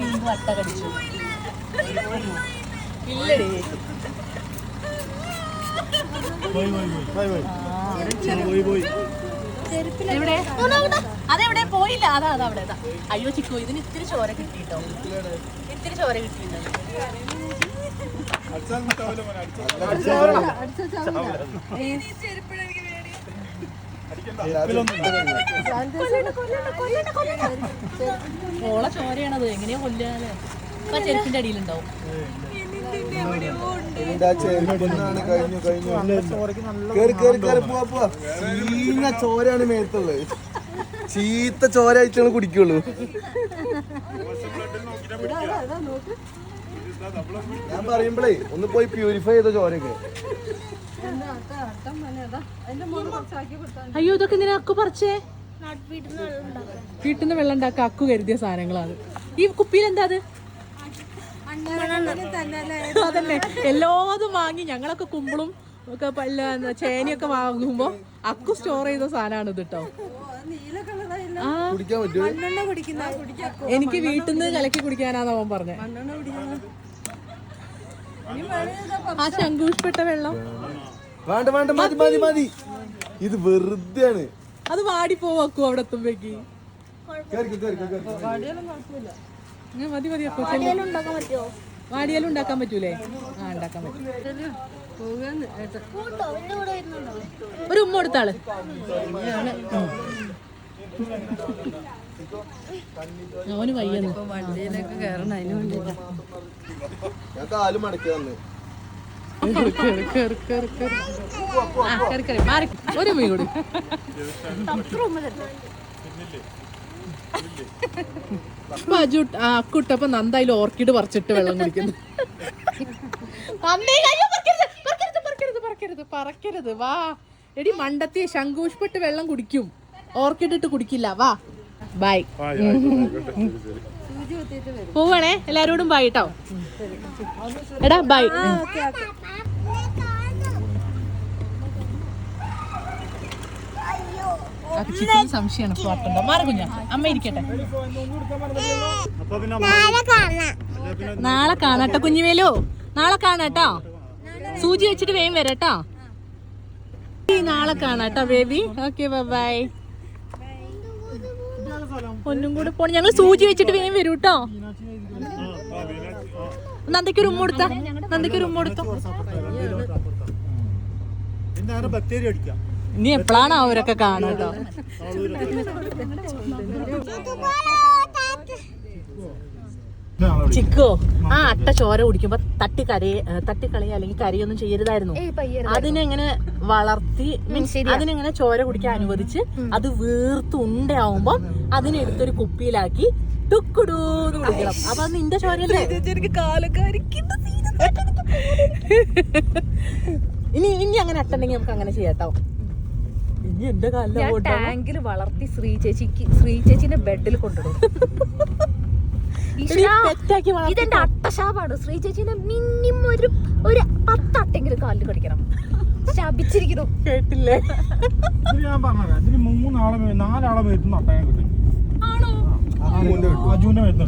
വീണ്ടും അട്ട കടിച്ചു. ഇല്ലടേ എവിടെ? അതെവിടെ? പോയില്ല. അതാ അവിടെ. അയ്യോ ചിക്കു, ഇതിന് ഇത്തിരി ചോര കിട്ടിട്ടോ. ഇത്തിരി ചോര കിട്ടിയിട്ടുണ്ട്. ഓളെ ചോരയാണത്. എങ്ങനെയാ കൊല്ലാലേ? അപ്പൊ ചെരുപ്പിന്റെ അടിയിലുണ്ടാവും. ചോരയാണ് മേത്തുള്ളത്. ചീത്ത ചോര അയച്ചാണ് കുടിക്കുള്ളൂ. ഞാൻ പറയുമ്പോഴേ ഒന്ന് പോയി പ്യൂരിഫൈ ചെയ്ത ചോരൊക്കെ. അയ്യോ ഇതൊക്കെ എന്തിനാ അക്കു പറിച്ചേ? വീട്ടിൽ നിന്ന് വെള്ളം ഉണ്ടാക്കാൻ അക്കു കരുതിയ സാധനങ്ങളാണ്. ഈ കുപ്പിയിൽ എന്താ അത്? അതന്നെ എല്ലാതും വാങ്ങി. ഞങ്ങളൊക്കെ കുമ്പിളും ഒക്കെ ചേനയൊക്കെ വാങ്ങുമ്പോ അക്കു സ്റ്റോർ ചെയ്ത സാധനമാണ് ഇത് കേട്ടോ. എനിക്ക് വീട്ടിൽ നിന്ന് കലക്കി കുടിക്കാനാന്ന് അവൻ പറഞ്ഞേ. ആ ശങ്കൂഷ്പെട്ട വെള്ളം വേണ്ട വേണ്ട മതി മതി മതി. ഇത് വെറുതെയാണ്. അത് വാടി പോവാക്കു അവിടെ എത്തുമ്പോഴേക്ക്. മതി മതി. അപ്പൊ വാടിയാലും ഉണ്ടാക്കാൻ പറ്റൂലേ? ആ ഉണ്ടാക്കാൻ പറ്റും. ഒരു ഉമ്മ കൊടുത്താള്. അവന് വയ്യെന്ന്. വണ്ടിയിലേക്ക് കയറണം, അതിന് വേണ്ടിയില്ല. ഞാൻ കാലും മടക്കി വന്ന്. മാറി ഒരു മീൻ കൂടി. അക്കുട്ടപ്പൊ നന്ദായാലും ഓർക്കിഡ് പറിച്ചിട്ട് വെള്ളം കുടിക്കുന്നു. പറക്കരുത് വാ എടി മണ്ടത്തി. ശങ്കൂഷ്പെട്ട് വെള്ളം കുടിക്കും, ഓർക്കിഡ് ഇട്ട് കുടിക്കില്ല. വാ ബൈ. പോവാണേ. എല്ലാരോടും ബൈ കേട്ടോ. എടാ ബൈ. സംശയമാണ്. പോട്ടുണ്ടോ? മാറി കുഞ്ഞ. അമ്മ ഇരിക്കട്ടെ. നാളെ കാണാട്ടോ കുഞ്ഞുവേലോ. നാളെ കാണാട്ടോ. സൂചി വെച്ചിട്ട് വേഗം വരാട്ടോ. നാളെ കാണാട്ടോ ബേബി. Okay bye. ഒന്നും കൂടെ പോണം. ഞങ്ങൾ സൂചി വെച്ചിട്ട് വേഗം വരൂ കേട്ടോ. നന്ദയ്ക്ക് റൂം കൊടുത്താ. നന്ദയ്ക്ക് റൂം കൊടുത്തോ. ഇനി എപ്പോഴാണ് അവരൊക്കെ കാണാട്ടോ. ചിക്കോ ആ അട്ട ചോര കുടിക്കുമ്പോ തട്ടിക്കളയ അല്ലെങ്കിൽ കരയൊന്നും ചെയ്യരുതായിരുന്നു. അതിനെങ്ങനെ വളർത്തി മീൻസ് അതിനെങ്ങനെ ചോര കുടിക്കാൻ അനുവദിച്ച് അത് വീർത്ത് ഉണ്ടയാവുമ്പോ അതിനെടുത്തൊരു കുപ്പിയിലാക്കി ടുക്കുടൂന്ന് കുടിക്കണം. അപ്പൊ നിന്റെ ചോരയല്ലേ എനിക്ക് കാലൊക്കെ ഇനി അങ്ങനെ അട്ടുണ്ടെങ്കിൽ നമുക്ക് അങ്ങനെ ചെയ്യാട്ടോ. ഇനി എന്റെ കാലിൽ ടാങ്കിൽ വളർത്തി ശ്രീ ചേച്ചിന്റെ ബെഡിൽ കൊണ്ടിടും. ഇതെന്റെ അട്ടശാപാണ്. ശ്രീ ചേച്ചിനെ മിനിമം ഒരു 10 അട്ടെങ്കിലും കാലിൽ കടിക്കണം. ശപിച്ചിരിക്കുന്നു. കേട്ടില്ലേ? ഞാൻ പറഞ്ഞ ഇതിന് 4 ആളെ വരുന്ന അട്ടയം കിട്ടും. ആണോ? അജുവിന്റെ വരുന്നുണ്ട്.